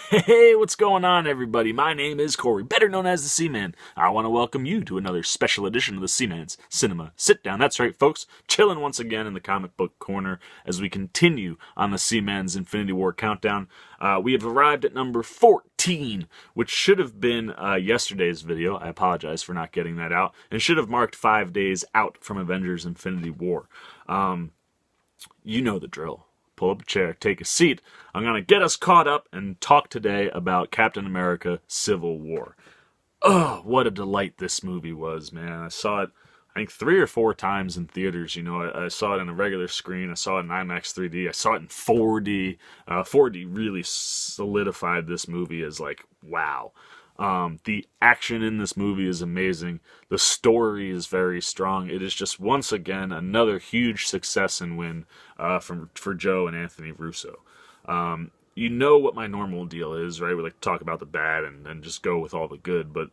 Hey, what's going on, everybody? My name is Corey, better known as the Seaman. I want to welcome you to another special edition of the Seaman's Cinema Sit-Down. That's right, folks. Chilling once again in the comic book corner as we continue on the Seaman's Infinity War countdown. We have arrived at number 14, which should have been yesterday's video. I apologize for not getting that out. And should have marked 5 days out from Avengers Infinity War. You know the drill. Pull up a chair, take a seat. I'm going to get us caught up and talk today about Captain America Civil War. Oh, what a delight this movie was, man. I saw it, I think, 3 or 4 times in theaters. You know, I saw it on a regular screen. I saw it in IMAX 3D. I saw it in 4D. 4D really solidified this movie as like, wow. The action in this movie is amazing. The story is very strong. It is just, once again, another huge success and win for Joe and Anthony Russo. You know what my normal deal is, right? We like to talk about the bad and just go with all the good, but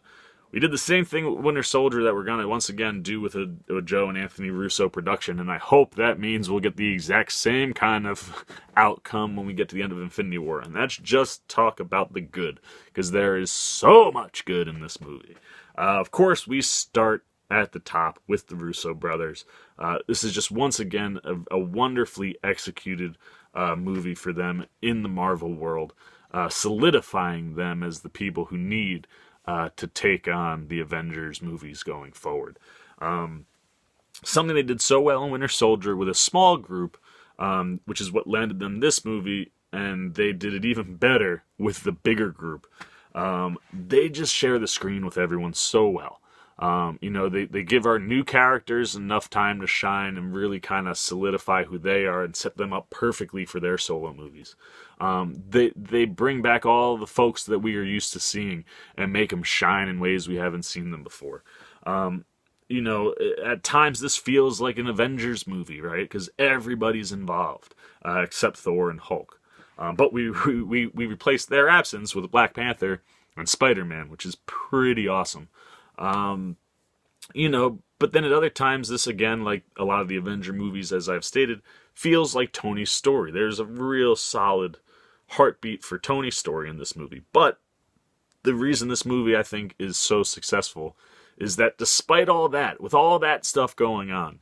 we did the same thing with Winter Soldier that we're going to once again do with a Joe and Anthony Russo production, and I hope that means we'll get the exact same kind of outcome when we get to the end of Infinity War, and that's just talk about the good, because there is so much good in this movie. Of course, we start at the top with the Russo brothers. This is just, once again, a wonderfully executed movie for them in the Marvel world, solidifying them as the people who need to take on the Avengers movies going forward. Something they did so well in Winter Soldier with a small group, which is what landed them this movie, and they did it even better with the bigger group. They just share the screen with everyone so well. You know, they give our new characters enough time to shine and really kind of solidify who they are and set them up perfectly for their solo movies. They bring back all the folks that we are used to seeing and make them shine in ways we haven't seen them before. You know, at times this feels like an Avengers movie, right? Because everybody's involved, except Thor and Hulk. But we replaced their absence with Black Panther and Spider-Man, which is pretty awesome. You know, but then at other times, this, again, like a lot of the Avenger movies, as I've stated, feels like Tony's story. There's a real solid heartbeat for Tony's story in this movie. But the reason this movie, I think, is so successful is that despite all that, with all that stuff going on,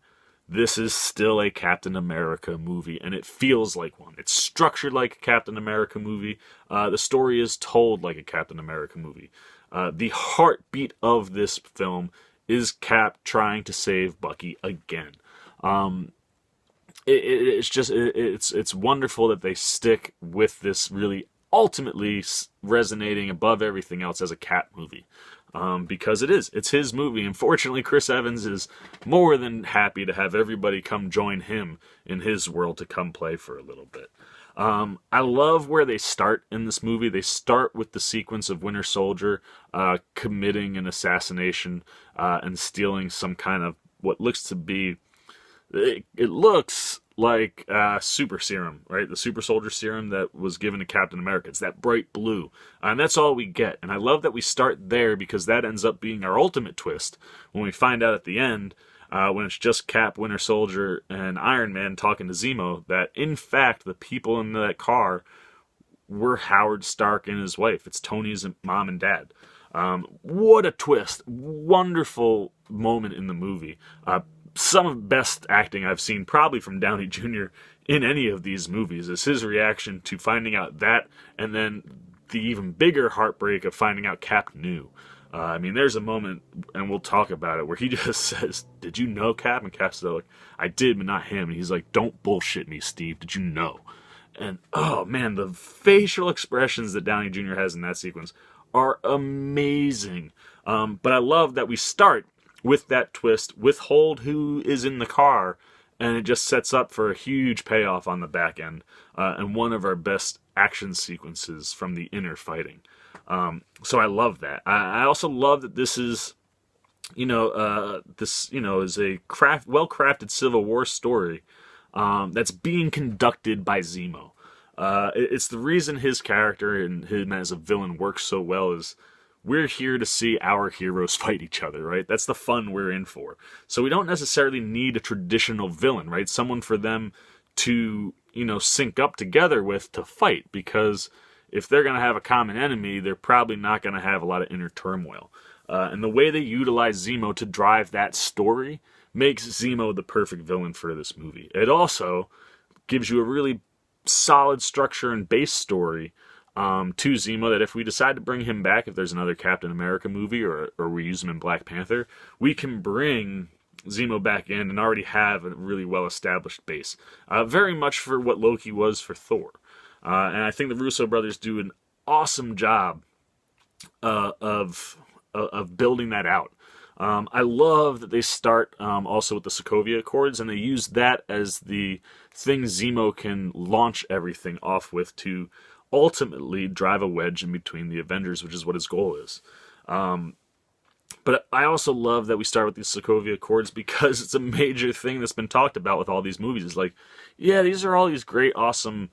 this is still a Captain America movie, and it feels like one. It's structured like a Captain America movie. The story is told like a Captain America movie. The heartbeat of this film is Cap trying to save Bucky again. It's wonderful that they stick with this really ultimately resonating above everything else as a Cap movie. Because it's his movie. Unfortunately, Chris Evans is more than happy to have everybody come join him in his world to come play for a little bit. I love where they start in this movie. They start with the sequence of Winter Soldier committing an assassination and stealing some kind of what looks to be... It looks like super serum, right? The super soldier serum that was given to Captain America. It's that bright blue. And that's all we get. And I love that we start there because that ends up being our ultimate twist when we find out at the end, when it's just Cap, Winter Soldier, and Iron Man talking to Zemo, that in fact the people in that car were Howard Stark and his wife. It's Tony's mom and dad. What a twist. Wonderful moment in the movie. Some of the best acting I've seen, probably from Downey Jr. in any of these movies, is his reaction to finding out that, and then the even bigger heartbreak of finding out Cap knew. I mean, there's a moment, and we'll talk about it, where he just says, "Did you know, Cap?" And Cap's like, "I did, but not him." And he's like, "Don't bullshit me, Steve. Did you know?" And, oh man, the facial expressions that Downey Jr. has in that sequence are amazing. But I love that we start with that twist, with Holt, who is in the car, and it just sets up for a huge payoff on the back end, and one of our best action sequences from the inner fighting. So I love that. I also love that this is, is a well-crafted Civil War story that's being conducted by Zemo. It's the reason his character and him as a villain works so well is we're here to see our heroes fight each other, right? That's the fun we're in for. So we don't necessarily need a traditional villain, right? Someone for them to, sync up together with to fight, because if they're going to have a common enemy, they're probably not going to have a lot of inner turmoil. And the way they utilize Zemo to drive that story makes Zemo the perfect villain for this movie. It also gives you a really solid structure and base story to Zemo, that if we decide to bring him back, if there's another Captain America movie or we use him in Black Panther, we can bring Zemo back in and already have a really well-established base. Very much for what Loki was for Thor. And I think the Russo brothers do an awesome job of building that out. I love that they start also with the Sokovia Accords, and they use that as the thing Zemo can launch everything off with to ultimately drive a wedge in between the Avengers, which is what his goal is. But I also love that we start with these Sokovia Accords, because it's a major thing that's been talked about with all these movies. It's like, yeah, these are all these great, awesome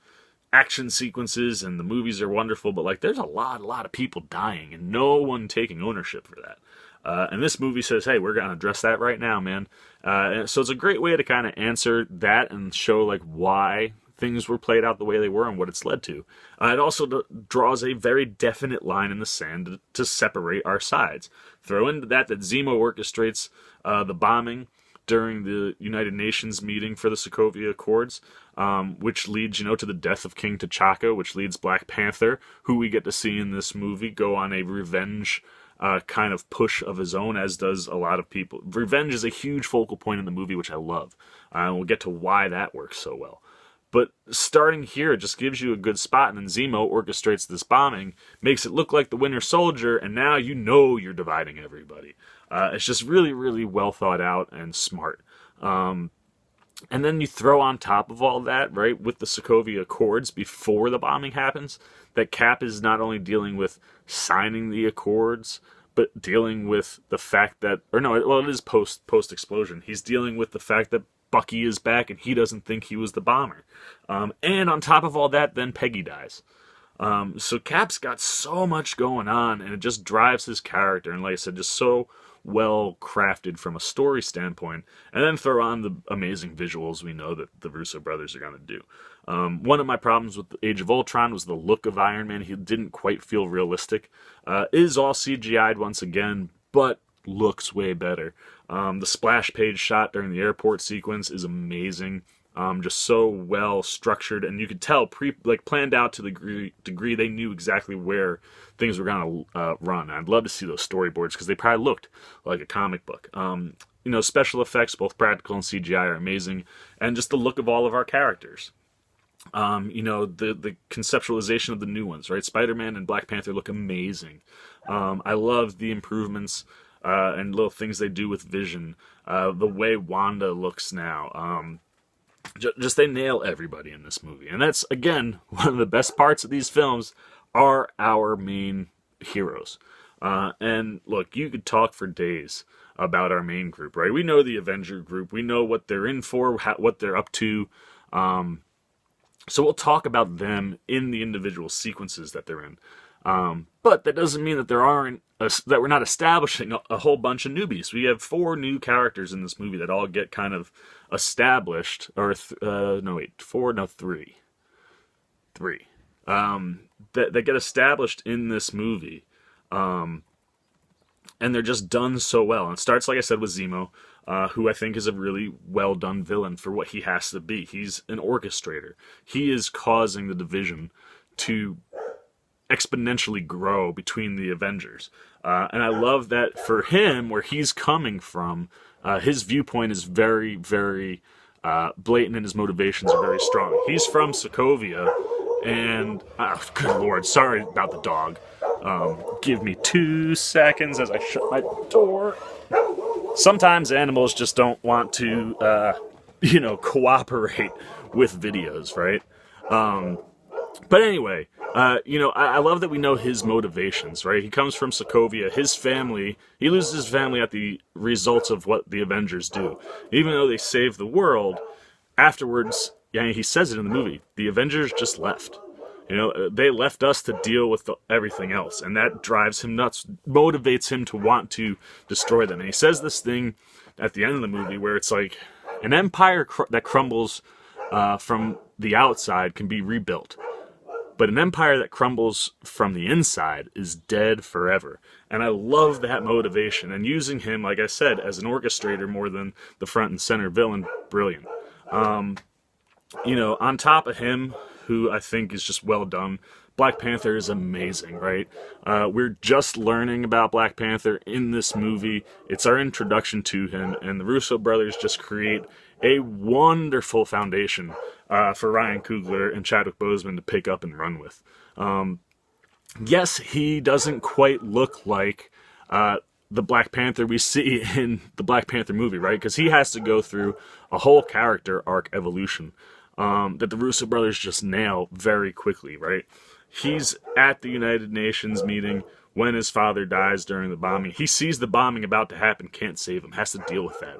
action sequences, and the movies are wonderful, but like, there's a lot of people dying, and no one taking ownership for that. And this movie says, hey, we're going to address that right now, man. And so it's a great way to kind of answer that and show like why things were played out the way they were and what it's led to. It also draws a very definite line in the sand to separate our sides. Throw into that Zemo orchestrates the bombing during the United Nations meeting for the Sokovia Accords, which leads, to the death of King T'Chaka, which leads Black Panther, who we get to see in this movie, go on a revenge kind of push of his own, as does a lot of people. Revenge is a huge focal point in the movie, which I love. And we'll get to why that works so well. But starting here, it just gives you a good spot, and then Zemo orchestrates this bombing, makes it look like the Winter Soldier, and now you're dividing everybody. It's just really, really well thought out and smart. And then you throw on top of all that, right, with the Sokovia Accords before the bombing happens, that Cap is not only dealing with signing the Accords, but dealing with the fact that, it is post-explosion. He's dealing with the fact that Bucky is back and he doesn't think he was the bomber. And on top of all that, then Peggy dies. So Cap's got so much going on, and it just drives his character. And like I said, just so well crafted from a story standpoint. And then throw on the amazing visuals we know that the Russo brothers are going to do. One of my problems with Age of Ultron was the look of Iron Man. He didn't quite feel realistic. Is all CGI'd once again, but looks way better. The splash page shot during the airport sequence is amazing. Just so well structured, and you could tell planned out to the degree they knew exactly where things were going to run. I'd love to see those storyboards, because they probably looked like a comic book. Special effects, both practical and CGI, are amazing, and just the look of all of our characters. The conceptualization of the new ones, right? Spider-Man and Black Panther look amazing. I love the improvements and little things they do with Vision. The way Wanda looks now. Just they nail everybody in this movie. And that's, again, one of the best parts of these films are our main heroes. And look, you could talk for days about our main group, right? We know the Avenger group. We know what they're in for, what they're up to. So we'll talk about them in the individual sequences that they're in. But that doesn't mean that that we're not establishing a whole bunch of newbies. We have 4 new characters in this movie that all get kind of established, or 3. That get established in this movie, and they're just done so well. And it starts, like I said, with Zemo, who I think is a really well done villain for what he has to be. He's an orchestrator. He is causing the division to exponentially grow between the Avengers. And I love that for him, where he's coming from, his viewpoint is very, very blatant, and his motivations are very strong. He's from Sokovia, and good lord, sorry about the dog. Give me 2 seconds as I shut my door. Sometimes animals just don't want to, cooperate with videos, right? But anyway, I love that we know his motivations, right? He comes from Sokovia. His family, he loses his family at the results of what the Avengers do. Even though they save the world, afterwards, he says it in the movie, the Avengers just left. They left us to deal with everything else, and that drives him nuts, motivates him to want to destroy them. And he says this thing at the end of the movie where it's like, an empire that crumbles from the outside can be rebuilt, But an empire that crumbles from the inside is dead forever. And I love that motivation. And using him, like I said, as an orchestrator more than the front and center villain, brilliant. On top of him, who I think is just well done, Black Panther is amazing, right? We're just learning about Black Panther in this movie. It's our introduction to him, and the Russo brothers just create a wonderful foundation for Ryan Coogler and Chadwick Boseman to pick up and run with. Yes, he doesn't quite look like the Black Panther we see in the Black Panther movie, right? Because he has to go through a whole character arc evolution that the Russo brothers just nail very quickly, right? He's at the United Nations meeting when his father dies during the bombing. He sees the bombing about to happen, can't save him, has to deal with that.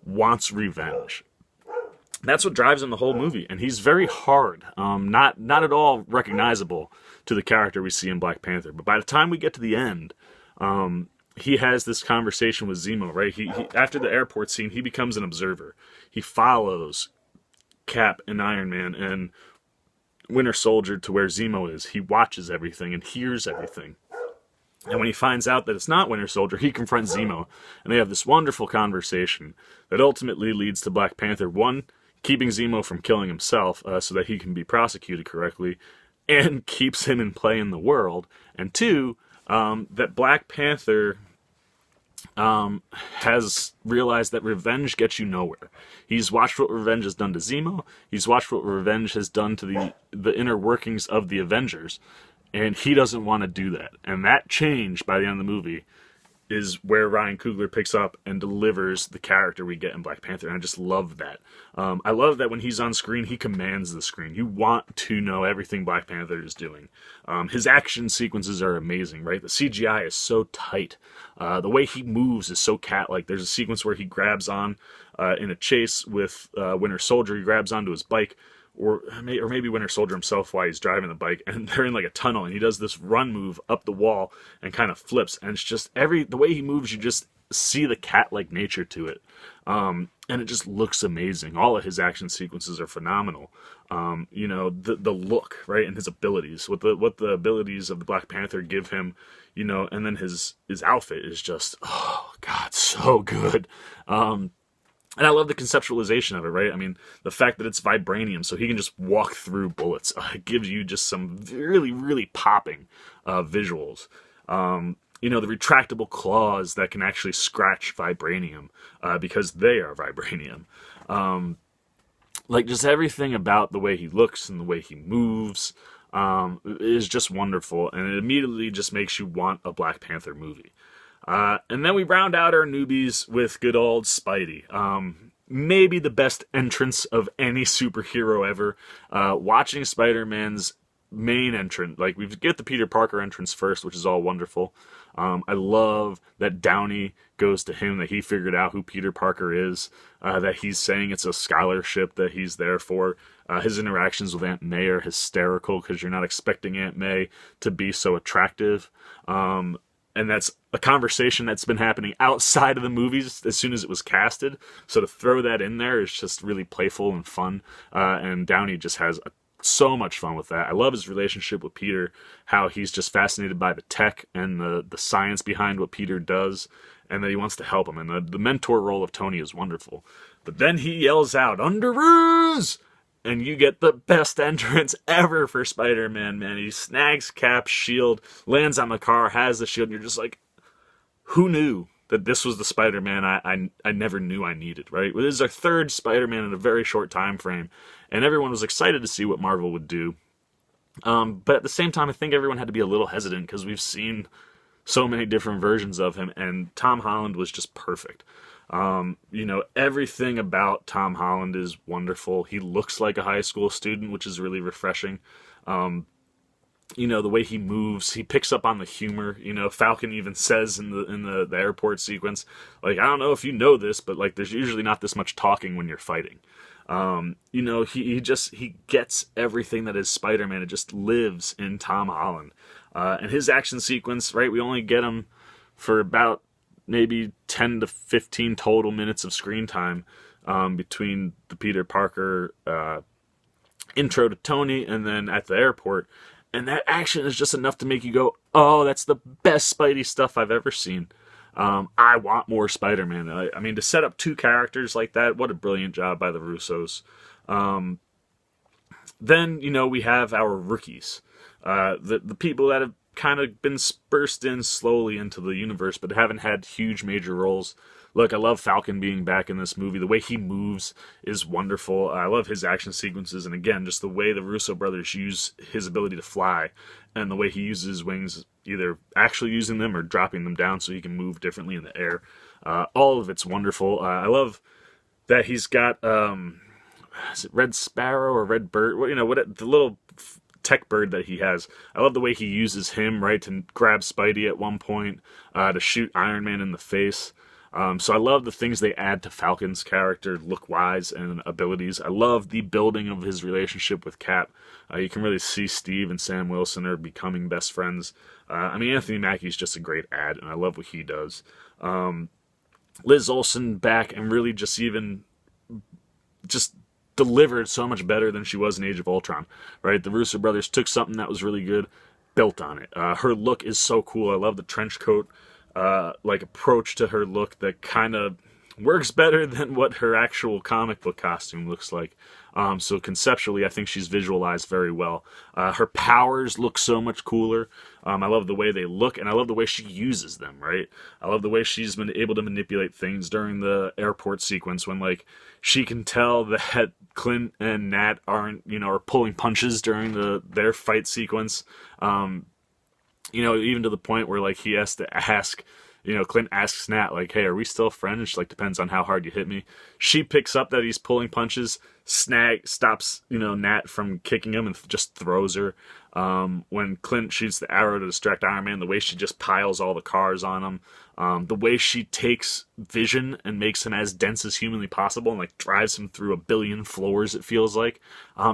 Wants revenge. That's what drives him the whole movie, and he's very hard, not at all recognizable to the character we see in Black Panther. But by the time we get to the end, he has this conversation with Zemo, right? He after the airport scene, he becomes an observer. He follows Cap and Iron Man and Winter Soldier to where Zemo is. He watches everything and hears everything. And when he finds out that it's not Winter Soldier, he confronts Zemo. And they have this wonderful conversation that ultimately leads to Black Panther, one, keeping Zemo from killing himself so that he can be prosecuted correctly, and keeps him in play in the world. And two, that Black Panther has realized that revenge gets you nowhere. He's watched what revenge has done to Zemo. He's watched what revenge has done to the inner workings of the Avengers. And he doesn't want to do that. And that change by the end of the movie is where Ryan Coogler picks up and delivers the character we get in Black Panther. And I just love that. I love that when he's on screen, he commands the screen. You want to know everything Black Panther is doing. His action sequences are amazing, right? The CGI is so tight. The way he moves is so cat-like. There's a sequence where he grabs on in a chase with Winter Soldier. He grabs onto his bike. Or maybe Winter Soldier himself while he's driving the bike, and they're in like a tunnel, and he does this run move up the wall and kind of flips, and it's just the way he moves, you just see the cat-like nature to it, and it just looks amazing. All of his action sequences are phenomenal. The look, right, and his abilities, what the abilities of the Black Panther give him, and then his outfit is just, oh God, so good. And I love the conceptualization of it, right? I mean, the fact that it's vibranium, so he can just walk through bullets. It gives you just some really, really popping visuals. The retractable claws that can actually scratch vibranium because they are vibranium. Just everything about the way he looks and the way he moves is just wonderful. And it immediately just makes you want a Black Panther movie. And then we round out our newbies with good old Spidey. Maybe the best entrance of any superhero ever. Watching Spider-Man's main entrance, we get the Peter Parker entrance first, which is all wonderful. I love that Downey goes to him, that he figured out who Peter Parker is, that he's saying it's a scholarship that he's there for. His interactions with Aunt May are hysterical because you're not expecting Aunt May to be so attractive. And that's a conversation that's been happening outside of the movies as soon as it was casted. So to throw that in there is just really playful and fun. And Downey just has so much fun with that. I love his relationship with Peter, how he's just fascinated by the tech and the science behind what Peter does, and that he wants to help him. And the mentor role of Tony is wonderful. But then he yells out, "Underoos!" And you get the best entrance ever for Spider-Man, man. He snags Cap's shield, lands on the car, has the shield, and you're just like, who knew that this was the Spider-Man I never knew I needed, right? Well, this is our third Spider-Man in a very short time frame, and everyone was excited to see what Marvel would do. But at the same time, I think everyone had to be a little hesitant because we've seen so many different versions of him, and Tom Holland was just perfect. Everything about Tom Holland is wonderful. He looks like a high school student, which is really refreshing. The way he moves, he picks up on the humor. Falcon even says in the airport sequence, I don't know if you know this, but there's usually not this much talking when you're fighting. He gets everything that is Spider-Man. It just lives in Tom Holland. And his action sequence, right, we only get him for about maybe 10 to 15 total minutes of screen time between the Peter Parker intro to Tony and then at the airport. And that action is just enough to make you go, oh, that's the best Spidey stuff I've ever seen. I want more Spider-Man. I mean, to set up two characters like that, what a brilliant job by the Russos. Then, we have our rookies. The people that have kind of been dispersed in slowly into the universe, but haven't had huge major roles. Look, I love Falcon being back in this movie. The way he moves is wonderful. I love his action sequences, and again, just the way the Russo brothers use his ability to fly, and the way he uses his wings, either actually using them or dropping them down so he can move differently in the air. All of it's wonderful. I love that he's got, is it Red Sparrow or Red Bird? The little tech bird that he has. I love the way he uses him, right, to grab Spidey at one point, to shoot Iron Man in the face. So I love the things they add to Falcon's character, look-wise and abilities. I love the building of his relationship with Cap. You can really see Steve and Sam Wilson are becoming best friends. Anthony Mackie's just a great add, and I love what he does. Liz Olsen back and really just delivered so much better than she was in Age of Ultron, right? The Russo brothers took something that was really good, built on it. Her look is so cool. I love the trench coat approach to her look that kind of works better than what her actual comic book costume looks like. So conceptually, I think she's visualized very well. Her powers look so much cooler. I love the way they look, and I love the way she uses them, right? I love the way she's been able to manipulate things during the airport sequence when, she can tell that Clint and Nat are pulling punches during their fight sequence. Even to the point where, he has to ask, Clint asks Nat, hey, are we still friends? She's depends on how hard you hit me. She picks up that he's pulling punches, stops, Nat from kicking him and just throws her. When Clint shoots the arrow to distract Iron Man, the way she just piles all the cars on him, the way she takes Vision and makes him as dense as humanly possible and, drives him through 1 billion floors, it feels like.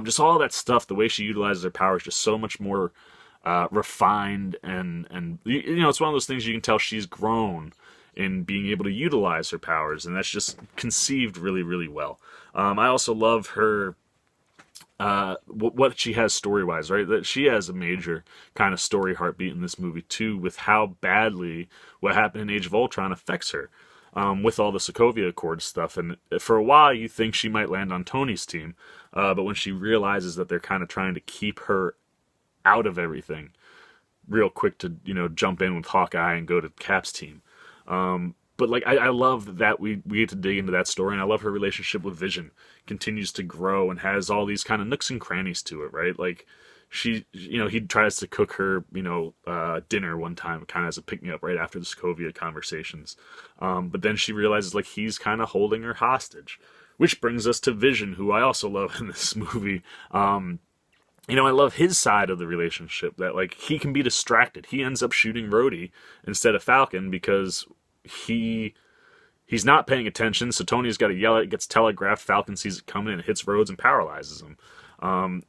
Just all that stuff, the way she utilizes her power is just so much more refined, and it's one of those things you can tell she's grown in being able to utilize her powers, and that's just conceived really, really well. I also love her, what she has story-wise, right? That she has a major kind of story heartbeat in this movie, too, with how badly what happened in Age of Ultron affects her, with all the Sokovia Accord stuff. And for a while, you think she might land on Tony's team, but when she realizes that they're kind of trying to keep her out of everything, real quick to jump in with Hawkeye and go to Cap's team. But I love that we get to dig into that story, and I love her relationship with Vision continues to grow and has all these kind of nooks and crannies to it, right? He tries to cook her dinner one time, kind of as a pick me up right after the Sokovia conversations, but then she realizes he's kind of holding her hostage, which brings us to Vision, who I also love in this movie. I love his side of the relationship, that he can be distracted. He ends up shooting Rhodey instead of Falcon because he's not paying attention, so Tony's got to yell it, gets telegraphed, Falcon sees it coming and hits Rhodes and paralyzes him. And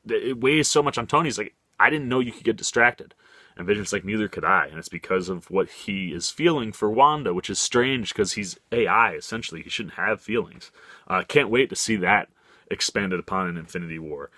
it weighs so much on Tony. He's I didn't know you could get distracted. And Vision's neither could I. And it's because of what he is feeling for Wanda, which is strange because he's AI, essentially. He shouldn't have feelings. Can't wait to see that expanded upon in Infinity War.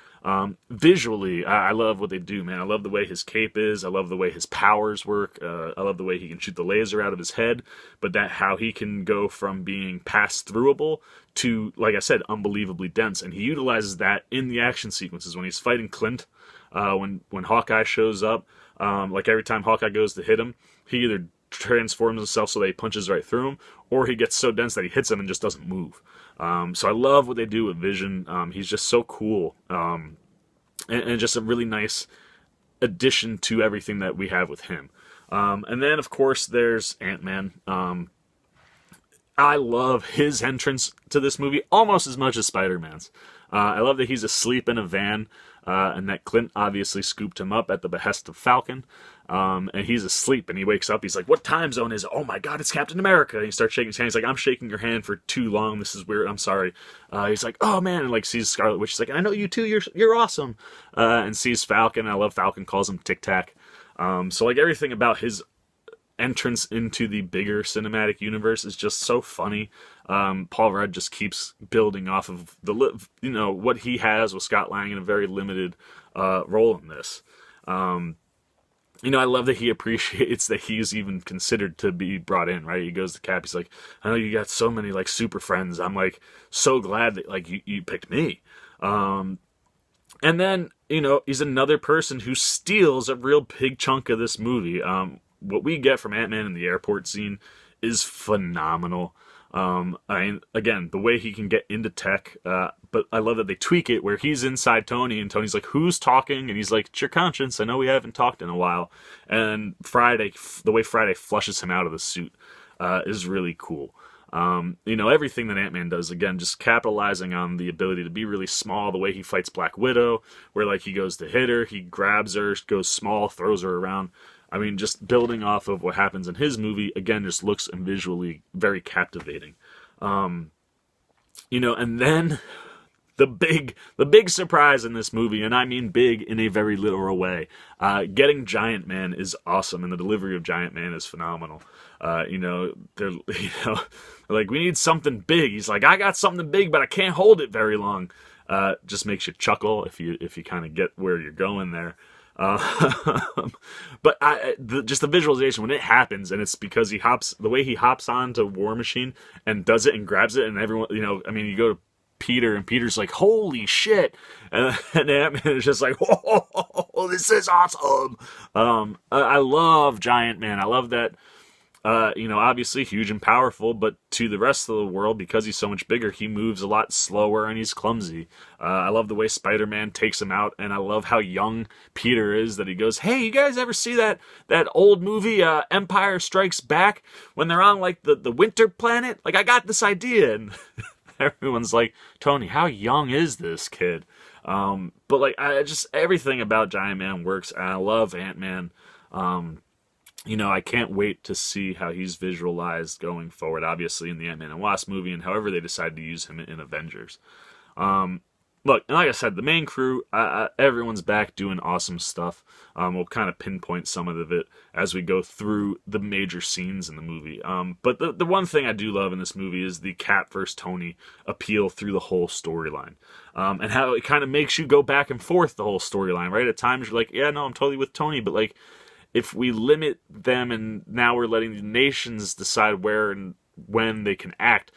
Visually, I love what they do, man. I love the way his cape is. I love the way his powers work. I love the way he can shoot the laser out of his head, but how he can go from being pass-throughable to, like I said, unbelievably dense. And he utilizes that in the action sequences when he's fighting Clint, when Hawkeye shows up. Every time Hawkeye goes to hit him, he either transforms himself so that he punches right through him, or he gets so dense that he hits him and just doesn't move. So I love what they do with Vision. He's just so cool, and just a really nice addition to everything that we have with him. And then, of course, there's Ant-Man. I love his entrance to this movie almost as much as Spider-Man's. I love that he's asleep in a van, and that Clint obviously scooped him up at the behest of Falcon. And he's asleep, and he wakes up. He's like, "What time zone is it? Oh my God, it's Captain America!" And he starts shaking his hand. He's like, "I'm shaking your hand for too long. This is weird. I'm sorry." He's like, "Oh man!" And sees Scarlet Witch. He's like, "I know you too. You're awesome." And sees Falcon. I love Falcon. Calls him Tic Tac. So everything about his entrance into the bigger cinematic universe is just so funny. Paul Rudd just keeps building off of what he has with Scott Lang in a very limited role in this. I love that he appreciates that he's even considered to be brought in, right? He goes to Cap, he's like, I know you got so many, like, super friends. I'm, like, so glad that, like, you picked me. And then, he's another person who steals a real big chunk of this movie. What we get from Ant-Man in the airport scene is phenomenal. Again, the way he can get into tech, but I love that they tweak it where he's inside Tony and Tony's like, who's talking? And he's like, it's your conscience. I know we haven't talked in a while. And the way Friday flushes him out of the suit, is really cool. Everything that Ant-Man does, again, just capitalizing on the ability to be really small, the way he fights Black Widow, where like he goes to hit her, he grabs her, goes small, throws her around. I mean, just building off of what happens in his movie, again, just looks and visually very captivating. And then the big surprise in this movie, and I mean big in a very literal way, getting Giant Man is awesome, and the delivery of Giant Man is phenomenal. They're like, we need something big. He's like, I got something big, but I can't hold it very long. Just makes you chuckle if you kind of get where you're going there. But just the visualization when it happens, and it's because the way he hops onto War Machine and does it and grabs it, and everyone, you go to Peter, and Peter's like, holy shit, and Ant-Man is just like, oh, this is awesome. I love Giant Man. I love that. Obviously huge and powerful, but to the rest of the world, because he's so much bigger, he moves a lot slower and he's clumsy. I love the way Spider-Man takes him out, and I love how young Peter is, that he goes, hey, you guys ever see that old movie, Empire Strikes Back, when they're on, like, the winter planet? Like, I got this idea, and everyone's like, Tony, how young is this kid? But, like, everything about Giant Man works, and I love Ant-Man. I can't wait to see how he's visualized going forward, obviously, in the Ant-Man and Wasp movie, and however they decide to use him in Avengers. Look, and like I said, the main crew, everyone's back doing awesome stuff. We'll kind of pinpoint some of it as we go through the major scenes in the movie. But the one thing I do love in this movie is the Cap versus Tony appeal through the whole storyline. And how it kind of makes you go back and forth the whole storyline, right? At times you're like, yeah, no, I'm totally with Tony, but like, if we limit them and now we're letting the nations decide where and when they can act,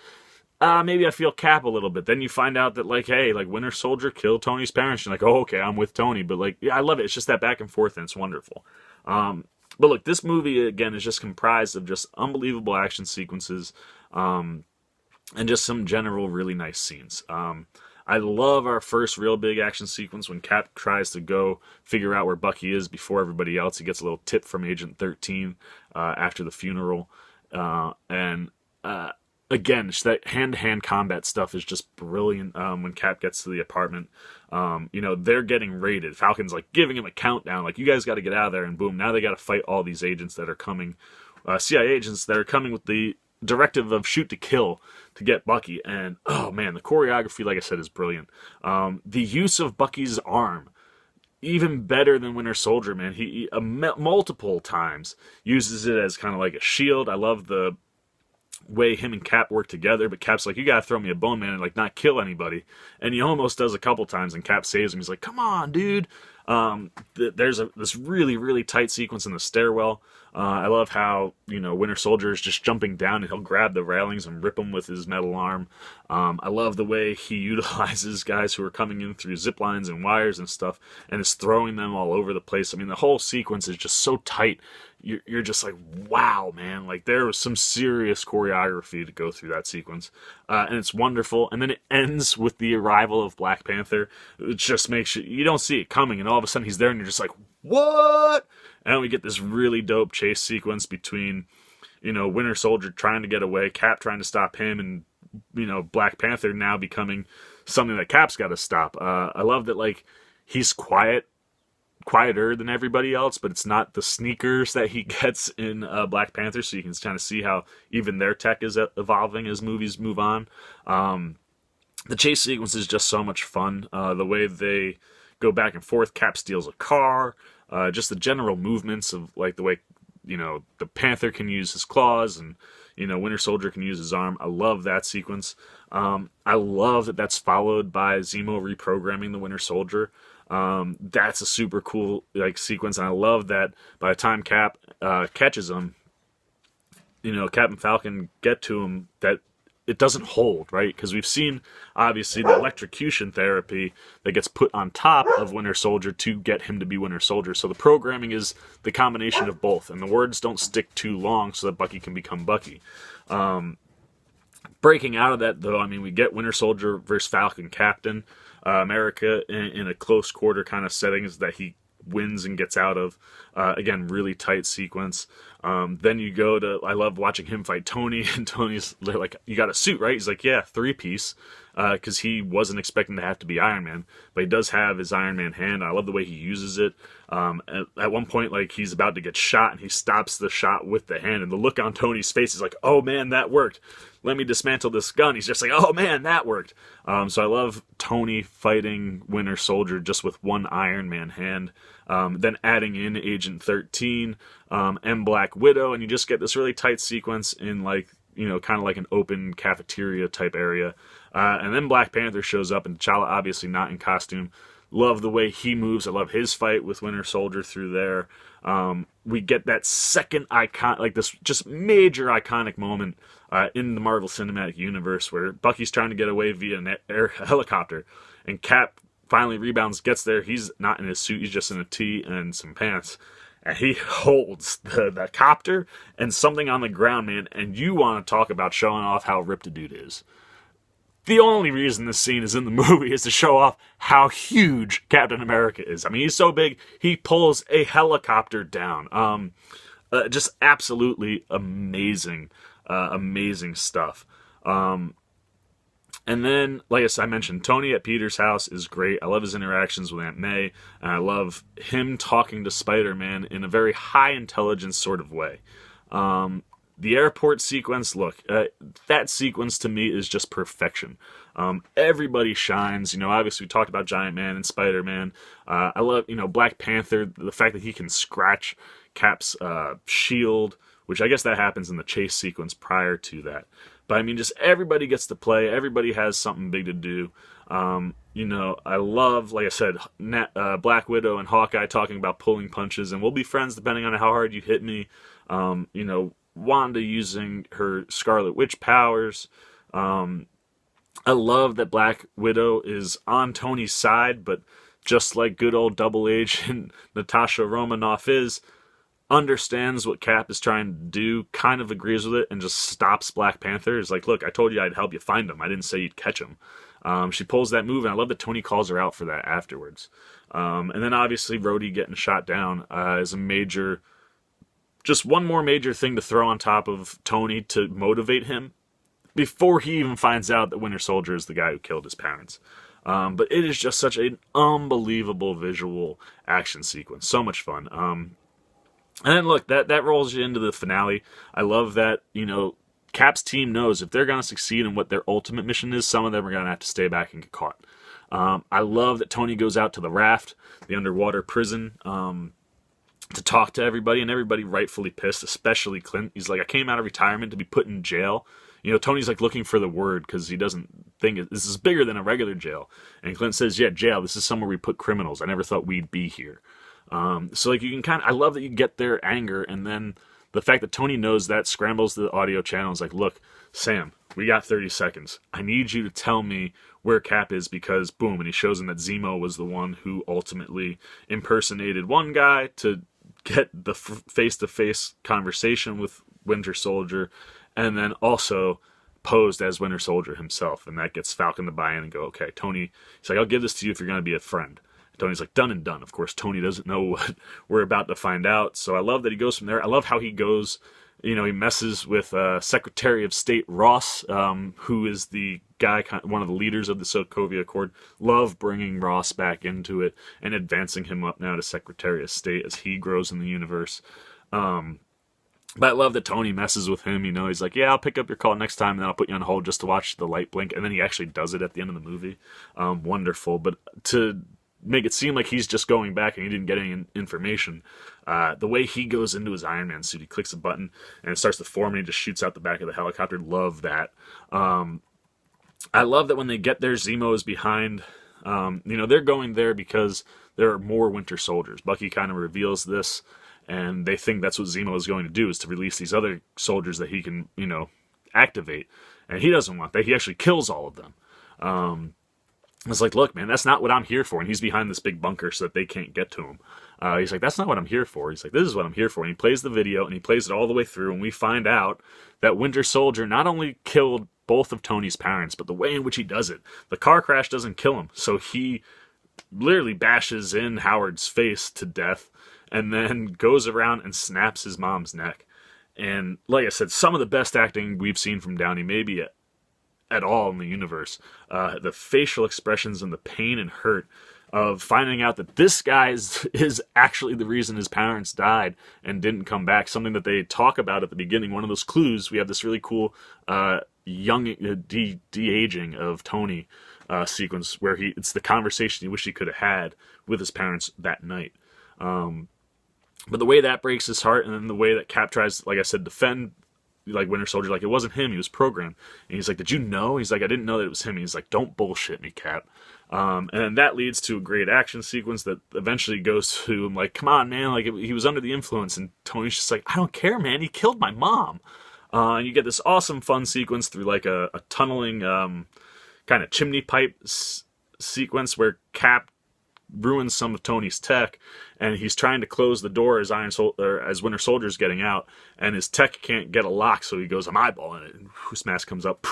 maybe I feel Cap a little bit. Then you find out that, like, hey, like, Winter Soldier killed Tony's parents. You're like, oh, okay, I'm with Tony. But, like, yeah, I love it. It's just that back and forth, and it's wonderful. But, look, this movie, again, is just comprised of just unbelievable action sequences and just some general really nice scenes. I love our first real big action sequence when Cap tries to go figure out where Bucky is before everybody else. He gets a little tip from Agent 13 after the funeral. Again, just that hand-to-hand combat stuff is just brilliant when Cap gets to the apartment. They're getting raided. Falcon's like giving him a countdown, like, you guys got to get out of there, and boom, now they got to fight all these agents that are coming, CIA agents that are coming with the directive of shoot to kill to get Bucky. And oh man, the choreography, like I said, is brilliant. The use of Bucky's arm, even better than Winter Soldier, man. He multiple times uses it as kind of like a shield. I love the way him and Cap work together, but Cap's like, you gotta throw me a bone, man, and like not kill anybody. And he almost does a couple times, and Cap saves him. He's like, come on, dude. There's this really, really tight sequence in the stairwell. I love how, Winter Soldier is just jumping down and he'll grab the railings and rip them with his metal arm. I love the way he utilizes guys who are coming in through zip lines and wires and stuff and is throwing them all over the place. I mean, the whole sequence is just so tight. You're just like, wow, man. Like, there was some serious choreography to go through that sequence. And it's wonderful. And then it ends with the arrival of Black Panther. It just makes you don't see it coming. And all of a sudden he's there and you're just like, what? And we get this really dope chase sequence between, Winter Soldier trying to get away, Cap trying to stop him, and, Black Panther now becoming something that Cap's got to stop. I love that, like, he's quieter than everybody else, but it's not the sneakers that he gets in Black Panther, so you can kind of see how even their tech is evolving as movies move on. The chase sequence is just so much fun. The way they go back and forth, Cap steals a car, just the general movements of, like, the way the Panther can use his claws, and Winter Soldier can use his arm. I love that sequence. I love that that's followed by Zemo reprogramming the Winter Soldier. That's a super cool sequence, and I love that by the time Cap catches him, Cap and Falcon get to him, that it doesn't hold, right? Because we've seen, obviously, the electrocution therapy that gets put on top of Winter Soldier to get him to be Winter Soldier. So the programming is the combination of both, and the words don't stick too long so that Bucky can become Bucky. Breaking out of that, though, we get Winter Soldier versus Falcon Captain America in a close quarter kind of settings that he wins and gets out of. Again, really tight sequence. Then you go to, I love watching him fight Tony, and Tony's like, you got a suit, right? He's like, yeah, 3-piece, because he wasn't expecting to have to be Iron Man, but he does have his Iron Man hand. I love the way he uses it. At one point, he's about to get shot, and he stops the shot with the hand, and the look on Tony's face is like, oh man, that worked. Let me dismantle this gun. He's just like, oh man, that worked. So I love Tony fighting Winter Soldier just with one Iron Man hand. Then adding in Agent 13 and Black Widow, and you just get this really tight sequence in kind of like an open cafeteria type area. And then Black Panther shows up, and T'Challa obviously not in costume. Love the way he moves. I love his fight with Winter Soldier through there. We get that second icon, this just major iconic moment in the Marvel Cinematic Universe where Bucky's trying to get away via an helicopter, and Cap finally rebounds, gets there. He's not in his suit. He's just in a tee and some pants. And he holds the copter and something on the ground, man. And you want to talk about showing off how ripped a dude is. The only reason this scene is in the movie is to show off how huge Captain America is. He's so big, he pulls a helicopter down. Just absolutely amazing, amazing stuff. And then, as I mentioned, Tony at Peter's house is great. I love his interactions with Aunt May, and I love him talking to Spider-Man in a very high-intelligence sort of way. The airport sequence, that sequence to me is just perfection. Everybody shines. Obviously we talked about Giant Man and Spider-Man. I love, Black Panther, the fact that he can scratch Cap's shield, which I guess that happens in the chase sequence prior to that. But just everybody gets to play. Everybody has something big to do. I love, like I said, Black Widow and Hawkeye talking about pulling punches, and we'll be friends depending on how hard you hit me. Wanda using her Scarlet Witch powers. I love that Black Widow is on Tony's side, but just like good old double agent Natasha Romanoff understands what Cap is trying to do, kind of agrees with it, and just stops Black Panther. It's like, look, I told you I'd help you find him. I didn't say you'd catch him. She pulls that move, and I love that Tony calls her out for that afterwards. And then obviously Rhodey getting shot down is a major, just one more major thing to throw on top of Tony to motivate him before he even finds out that Winter Soldier is the guy who killed his parents. But it is just such an unbelievable visual action sequence. So much fun. And then look, that rolls you into the finale. I love that, Cap's team knows if they're going to succeed in what their ultimate mission is, some of them are going to have to stay back and get caught. I love that Tony goes out to the raft, the underwater prison, to talk to everybody, and everybody rightfully pissed, especially Clint. He's like, I came out of retirement to be put in jail. Tony's looking for the word because he doesn't think this is bigger than a regular jail. And Clint says, yeah, jail, this is somewhere we put criminals. I never thought we'd be here. So you can I love that you get their anger, and then the fact that Tony knows that scrambles the audio channel. Is like, look, Sam, we got 30 seconds. I need you to tell me where Cap is, because boom, and he shows him that Zemo was the one who ultimately impersonated one guy to get the face-to-face conversation with Winter Soldier, and then also posed as Winter Soldier himself, and that gets Falcon to buy in and go, okay, Tony, he's like, I'll give this to you if you're going to be a friend. Tony's like, done and done. Of course, Tony doesn't know what we're about to find out. So I love that he goes from there. I love how he goes, he messes with Secretary of State Ross, who is the guy, one of the leaders of the Sokovia Accord. Love bringing Ross back into it and advancing him up now to Secretary of State as he grows in the universe. But I love that Tony messes with him. He's like, yeah, I'll pick up your call next time, and then I'll put you on hold just to watch the light blink. And then he actually does it at the end of the movie. Wonderful. But to make it seem like he's just going back and he didn't get any information. The way he goes into his Iron Man suit, he clicks a button and it starts to form and he just shoots out the back of the helicopter. Love that. I love that when they get there, Zemo is behind. They're going there because there are more Winter Soldiers. Bucky kind of reveals this, and they think that's what Zemo is going to do, is to release these other soldiers that he can, activate. And he doesn't want that. He actually kills all of them. It's like, look, man, that's not what I'm here for. And he's behind this big bunker so that they can't get to him. He's like, that's not what I'm here for. He's like, this is what I'm here for. And he plays the video, and he plays it all the way through, and we find out that Winter Soldier not only killed both of Tony's parents, but the way in which he does it. The car crash doesn't kill him, so he literally bashes in Howard's face to death, and then goes around and snaps his mom's neck. And like I said, some of the best acting we've seen from Downey, maybe at all in the universe. The facial expressions and the pain and hurt of finding out that this guy is actually the reason his parents died and didn't come back. Something that they talk about at the beginning. One of those clues, we have this really cool young de-aging of Tony sequence where it's the conversation he wished he could have had with his parents that night. But the way that breaks his heart, and then the way that Cap tries, like I said, defend like Winter Soldier, like it wasn't him, he was programmed. And he's like, did you know? He's like, I didn't know that it was him. He's like, don't bullshit me, Cap. And then that leads to a great action sequence that eventually goes to him like, come on, man, like he was under the influence. And Tony's just like, I don't care, man, he killed my mom. And you get this awesome fun sequence through like a tunneling kind of chimney pipe sequence where Cap ruins some of Tony's tech, and he's trying to close the door as as Winter Soldier's getting out, and his tech can't get a lock, so he goes, I'm eyeballing it, and Smash comes up,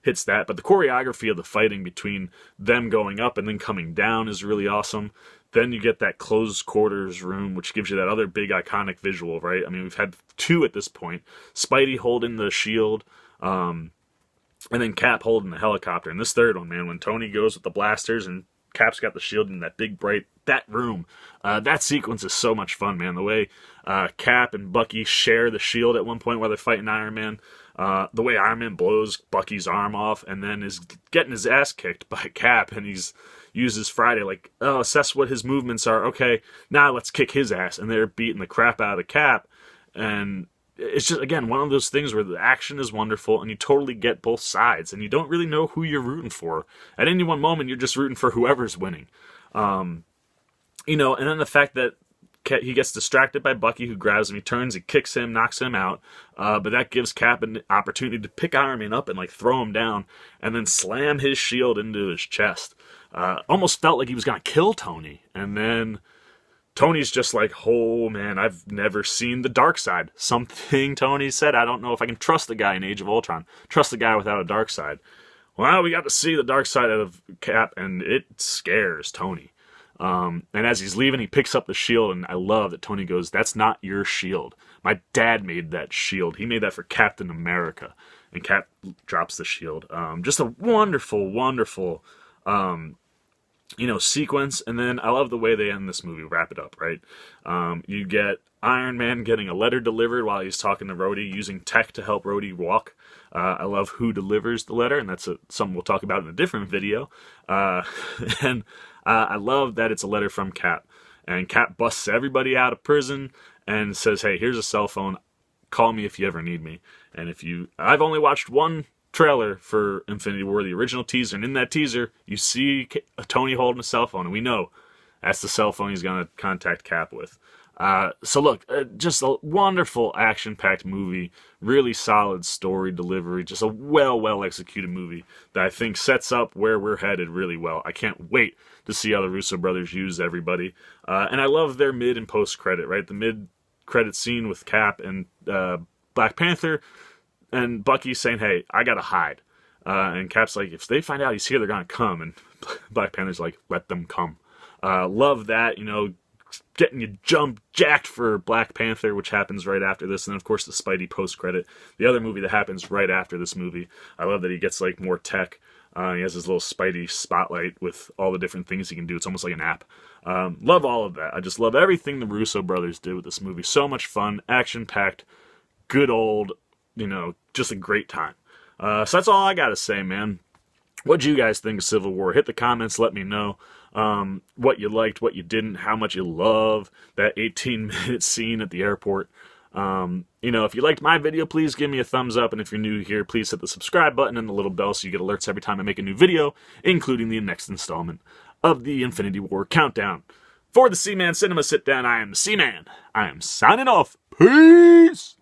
hits that. But the choreography of the fighting between them going up and then coming down is really awesome. Then you get that closed quarters room, which gives you that other big iconic visual, right? I mean, we've had two at this point. Spidey holding the shield, and then Cap holding the helicopter. And this third one, man, when Tony goes with the blasters and Cap's got the shield in that big bright, that room, that sequence is so much fun, man. The way Cap and Bucky share the shield at one point while they're fighting Iron Man. The way Iron Man blows Bucky's arm off and then is getting his ass kicked by Cap, and he's uses Friday like, oh, assess what his movements are. Okay, now let's kick his ass. And they're beating the crap out of Cap. And it's just, again, one of those things where the action is wonderful and you totally get both sides and you don't really know who you're rooting for. At any one moment, you're just rooting for whoever's winning. And then the fact that he gets distracted by Bucky, who grabs him, he turns, he kicks him, knocks him out, but that gives Cap an opportunity to pick Iron Man up and like throw him down and then slam his shield into his chest. Almost felt like he was going to kill Tony, and then Tony's just like, oh man, I've never seen the dark side. Something Tony said, I don't know if I can trust the guy in Age of Ultron. Trust the guy without a dark side. Well, we got to see the dark side of Cap, and it scares Tony. And as he's leaving, he picks up the shield, and I love that Tony goes, that's not your shield. My dad made that shield. He made that for Captain America. And Cap drops the shield. Just a wonderful, wonderful sequence. And then I love the way they end this movie, wrap it up, right? You get Iron Man getting a letter delivered while he's talking to Rhodey, using tech to help Rhodey walk. I love who delivers the letter, and that's something we'll talk about in a different video. And I love that it's a letter from Cap. And Cap busts everybody out of prison and says, hey, here's a cell phone. Call me if you ever need me. And I've only watched one trailer for Infinity War, the original teaser, and in that teaser you see Tony holding a cell phone, and we know that's the cell phone he's going to contact Cap with. So look, just a wonderful action-packed movie, really solid story delivery, just a well executed movie that I think sets up where we're headed really well. I can't wait to see how the Russo brothers use everybody, and I love their mid and post credit, right? The mid credit scene with Cap and Black Panther. And Bucky's saying, hey, I gotta hide. And Cap's like, if they find out he's here, they're gonna come. And Black Panther's like, let them come. Love that, getting you jacked for Black Panther, which happens right after this. And then, of course, the Spidey post-credit. The other movie that happens right after this movie. I love that he gets, like, more tech. He has his little Spidey spotlight with all the different things he can do. It's almost like an app. Love all of that. I just love everything the Russo brothers did with this movie. So much fun, action-packed, good old, just a great time. So that's all I gotta say, man. What'd you guys think of Civil War? Hit the comments, let me know. what you liked, what you didn't, how much you love that 18-minute scene at the airport. If you liked my video, please give me a thumbs up, and if you're new here, please hit the subscribe button and the little bell so you get alerts every time I make a new video, including the next installment of the Infinity War Countdown. For the Seaman Cinema Sit Down, I am the Seaman. I am signing off. Peace!